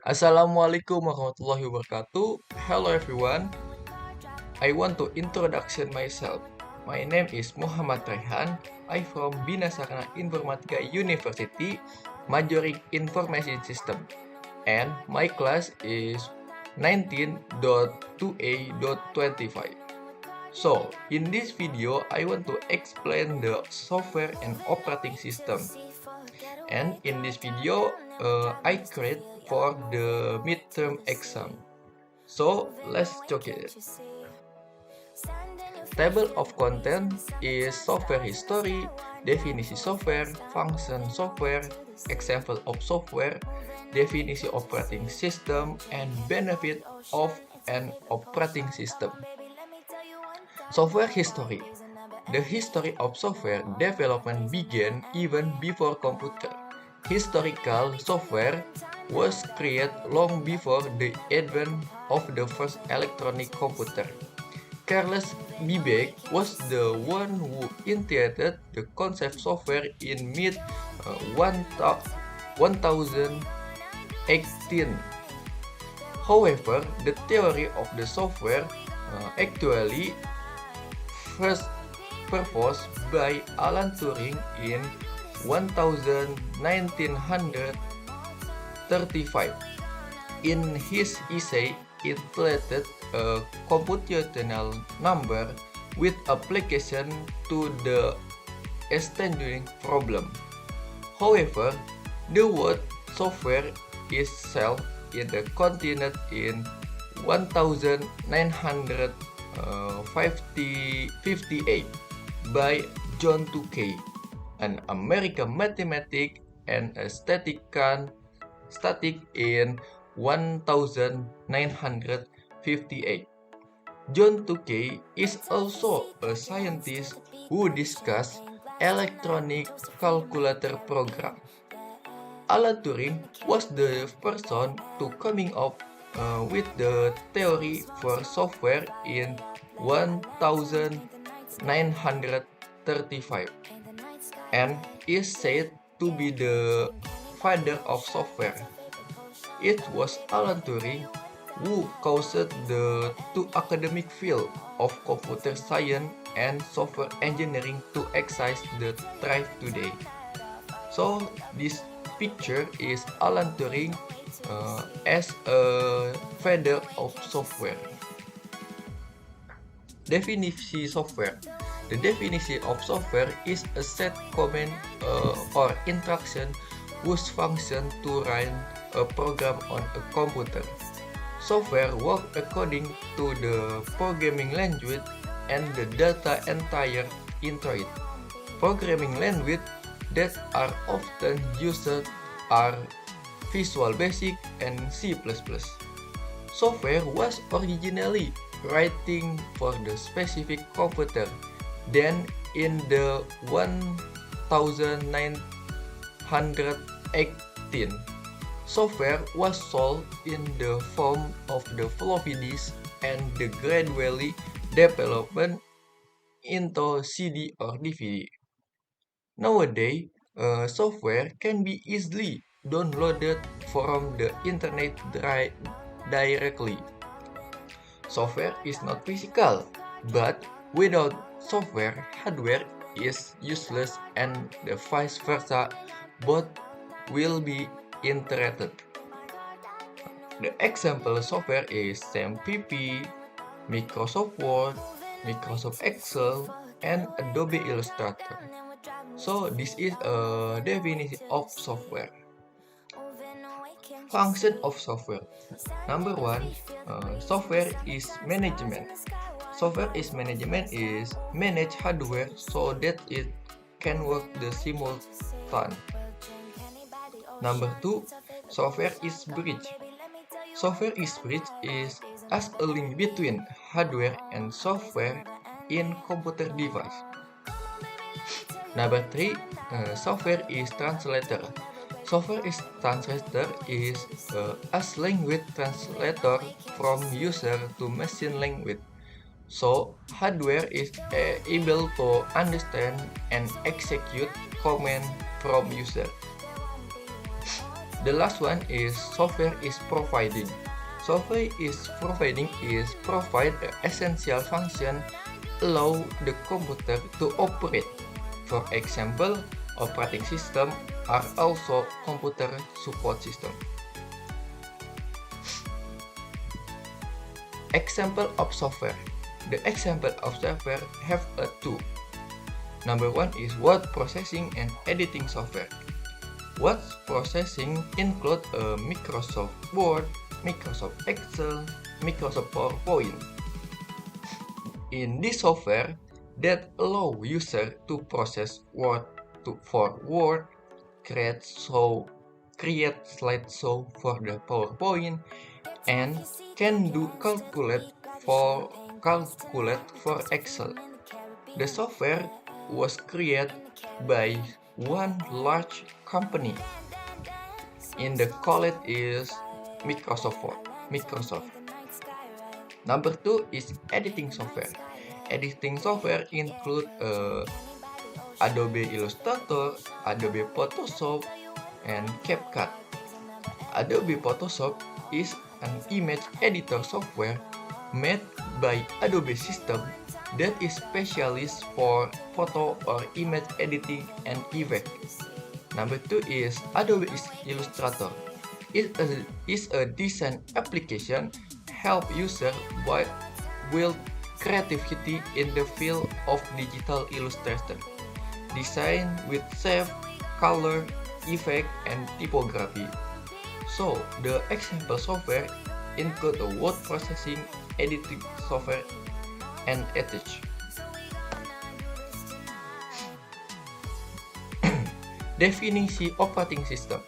Assalamualaikum warahmatullahi wabarakatuh. Hello everyone. I want to introduction myself. My name is Muhammad Rehan. I from Bina Sarana Informatika University, majoring Information System. And my class is 19.2a.25. So, in this video, I want to explain the software and operating system. And in this video, I create for the midterm exam. So, let's check it. Table of content is software history, definisi software, function software, example of software, definisi operating system, and benefit of an operating system. Software history. The history of software development began even before computer. Historical software was created long before the advent of the first electronic computer. Charles Babbage was the one who initiated the concept software in mid 1018. However, the theory of the software actually first proposed by Alan Turing in 1935. In his essay, it related a computational number with application to the extending problem. However, the word software itself is continued in 1958 by John Tukey, an American mathematician and a statistician in 1958. John Tukey is also a scientist who discussed electronic calculator program. Alan Turing was the person to coming up with the theory for software in 1935 and is said to be the father of software. It was Alan Turing who caused the two academic fields of computer science and software engineering to exist the thrive today. So this picture is Alan Turing as a father of software. Definisi software. The definition of software is a set command or instruction whose function to run a program on a computer. Software works according to the programming language and the data entire into it. Programming language that are often used are Visual Basic and C++. Software was originally written for the specific computer. Then in the 1918, software was sold in the form of the floppy disk and the gradually development into CD or DVD. Nowadays, software can be easily downloaded from the internet directly. Software is not physical, but without software, hardware is useless and the vice versa, both will be interrupted. The example software is SAMPP, Microsoft Word, Microsoft Excel, and Adobe Illustrator. So this is a definition of software. Function of software. Number one, software is management. Software is management is manage hardware so that it can work the simultan. Number two, software is bridge. Software is bridge is as a link between hardware and software in computer device. Number three, software is translator. Software is translator is as language translator from user to machine language. So hardware is able to understand and execute command from user. The last one is software is providing. Software is providing is provide an essential function allow the computer to operate. For example, operating system are also computer support system. Example of software. The example of software have a two. Number one is word processing and editing software. Word processing include a Microsoft Word, Microsoft Excel, Microsoft PowerPoint. In this software that allow user to process word for Word, create slideshow for the PowerPoint, and can do calculate for Excel. The software was created by one large company. In the college is Microsoft. Number two is editing software. Editing software include Adobe Illustrator, Adobe Photoshop, and CapCut. Adobe Photoshop is an image editor software made by Adobe System that is specialist for photo or image editing and effect. Number two is Adobe Illustrator. It is a design application help user build creativity in the field of digital illustration. Design with shape, color, effect, and typography. So, the example software include a word processing, editing software, and etc. Definisi operating system.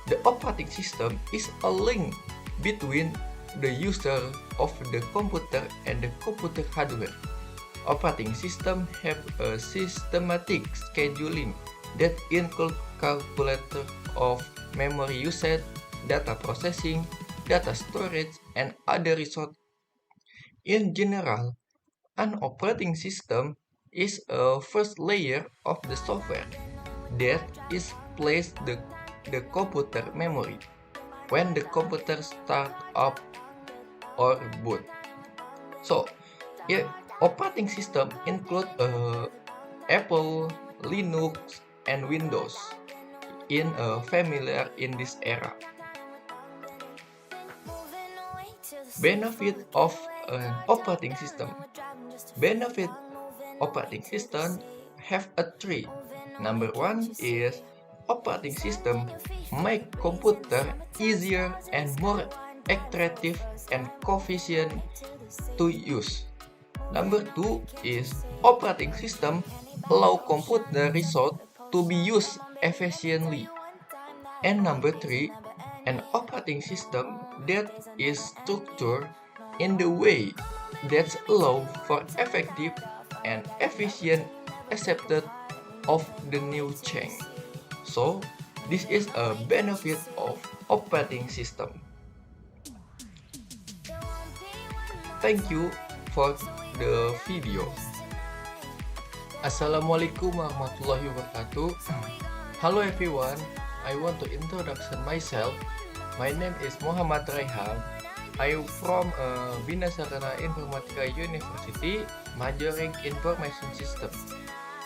The operating system is a link between the user of the computer and the computer hardware. Operating system have a systematic scheduling that include calculator of memory usage, data processing, data storage, and other resources. In general, an operating system is a first layer of the software that is placed the computer memory when the computer start up or boot. So, operating system include Apple, Linux, and Windows familiar in this era. Benefit of an operating system. Benefit operating system have a three. Number one is operating system make computer easier and more attractive and efficient to use. Number two is operating system allow computer resource to be used efficiently. And number three, an operating system that is structured in the way that allow for effective and efficient acceptance of the new change. So, this is a benefit of operating system. Thank you for the video. Assalamualaikum warahmatullahi wabarakatuh. Hello everyone, I want to introduce myself. My name is Muhammad Raihan. I am from Bina Sarana Informatika University, majoring Information System.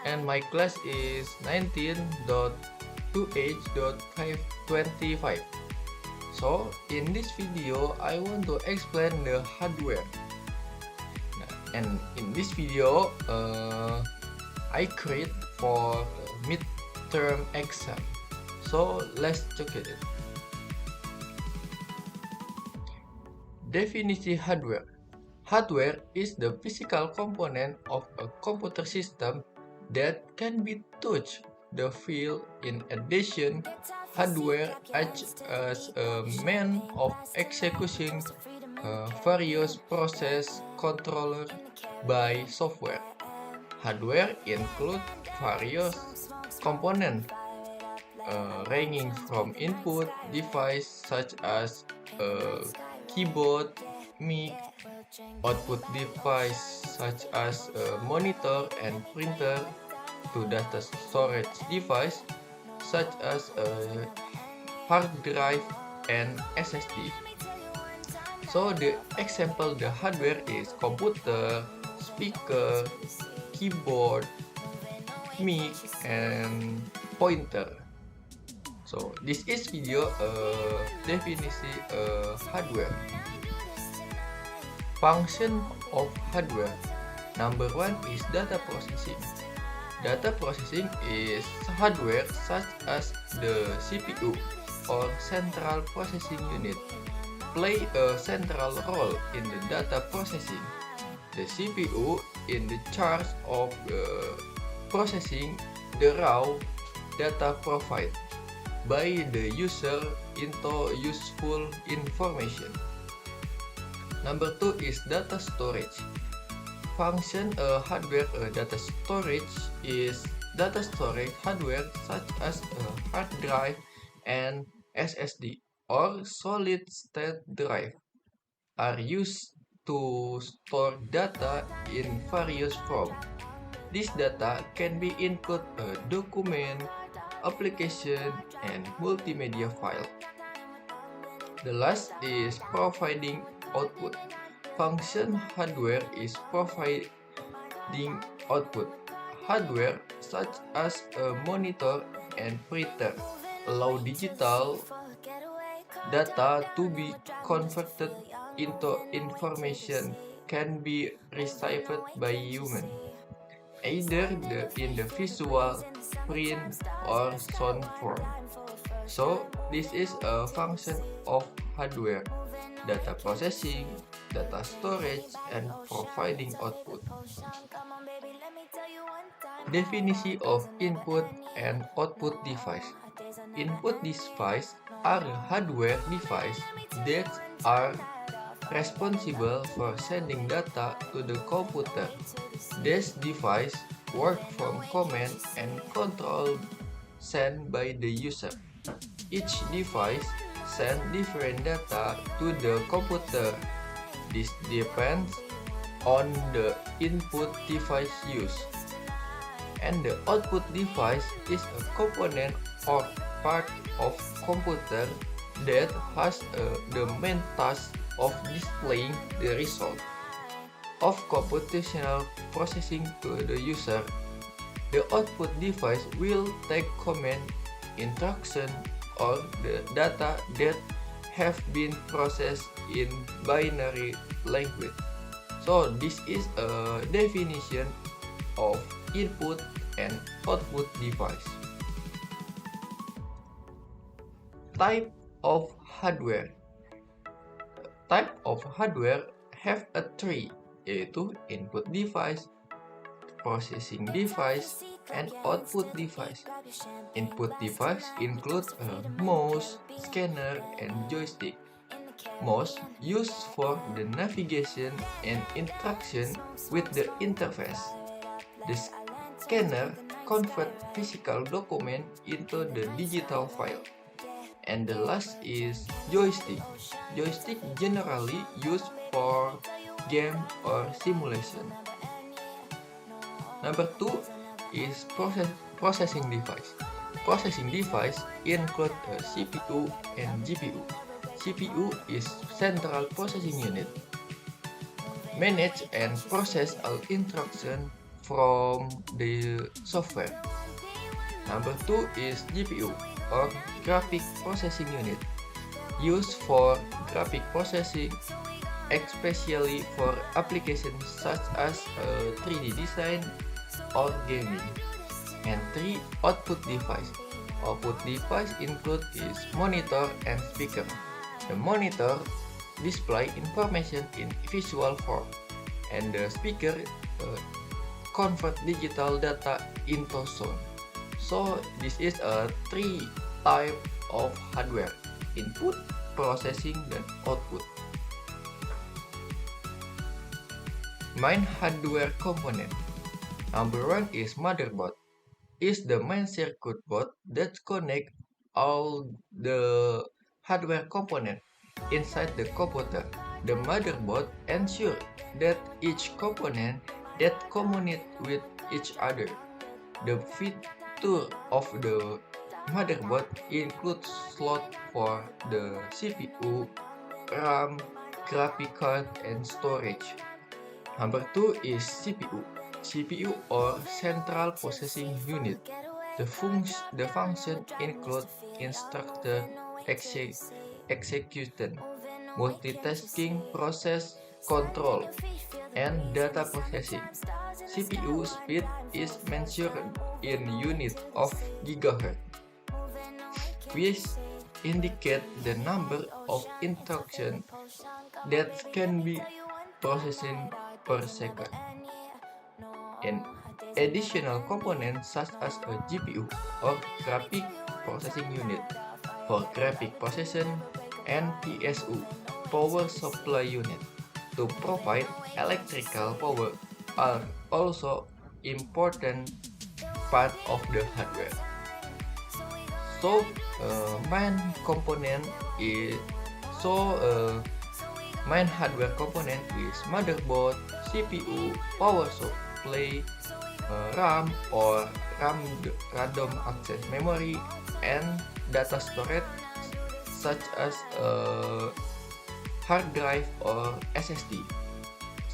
And my class is 19.2H.525. So, in this video, I want to explain the hardware. And in this video, I create for midterm exam. So, let's check it. Definisi hardware. Hardware is the physical component of a computer system that can be touched the field. In addition, hardware acts as a means of executing various process controlled by software. Hardware include various components ranging from input device such as keyboard, mic, output device such as monitor and printer, to data storage device such as hard drive, and SSD. So the example the hardware is computer, speaker, keyboard, mic, and pointer. So this is video definisi hardware. Function of hardware. Number one is data processing. Data processing is hardware such as the CPU or central processing unit play a central role in the data processing. The CPU in the charge of processing the raw data provided by the user into useful information. Number two is data storage. Function hardware data storage is data storage hardware such as a hard drive and SSD or solid state drive are used to store data in various forms. This data can be include a document, application, and multimedia file. The last is providing output. Function hardware is providing output. Hardware such as a monitor and printer allow digital data to be converted into information can be received by human, either in the visual, print, or sound form. So this is a function of hardware: data processing, data storage, and providing output. Definition of input and output device. Input device are hardware devices that are responsible for sending data to the computer. These devices work from command and control sent by the user. Each device sends different data to the computer. This depends on the input device used. And the output device is a component or part of computer that has the main task of displaying the result of computational processing to the user. The output device will take command, instruction, or the data that have been processed in binary language. So this is a definition of input and output device. Type of hardware. Type of hardware have a three, yaitu input device, processing device, and output device. Input device include a mouse, scanner, and joystick. Mouse used for the navigation and interaction with the interface. The scanner convert physical document into the digital file. And the last is joystick. Joystick generally used for game or simulation. Number two is processing device. Processing device include a CPU and GPU. CPU is central processing unit. Manage and process all instruction from the software. Number two is GPU or graphic processing unit, used for graphic processing, especially for applications such as 3D design or gaming. And three, output device. Output device include is monitor and speaker. The monitor display information in visual form, and the speaker convert digital data into sound. So this is a three type of hardware: input, processing, dan output. Main hardware component. Number one is motherboard. Is the main circuit board that connect all the hardware component inside the computer. The motherboard ensure that each component that communicate with each other. The feature of the motherboard includes slot for the CPU, RAM, graphic card, and storage. Number 2 is CPU. CPU or Central Processing Unit. The function include instructor execution, multitasking, process control, and data processing. CPU speed is measured in unit of gigahertz, which indicate the number of instructions that can be processed per second. And additional components such as a GPU or graphic processing unit for graphic processing and PSU power supply unit to provide electrical power are also important part of the hardware. So main component is main hardware component is motherboard, CPU, power supply, RAM or random access memory, and data storage such as hard drive or SSD,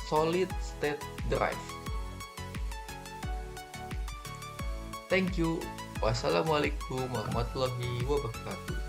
solid state drive. Thank you. Wassalamualaikum warahmatullahi wabarakatuh.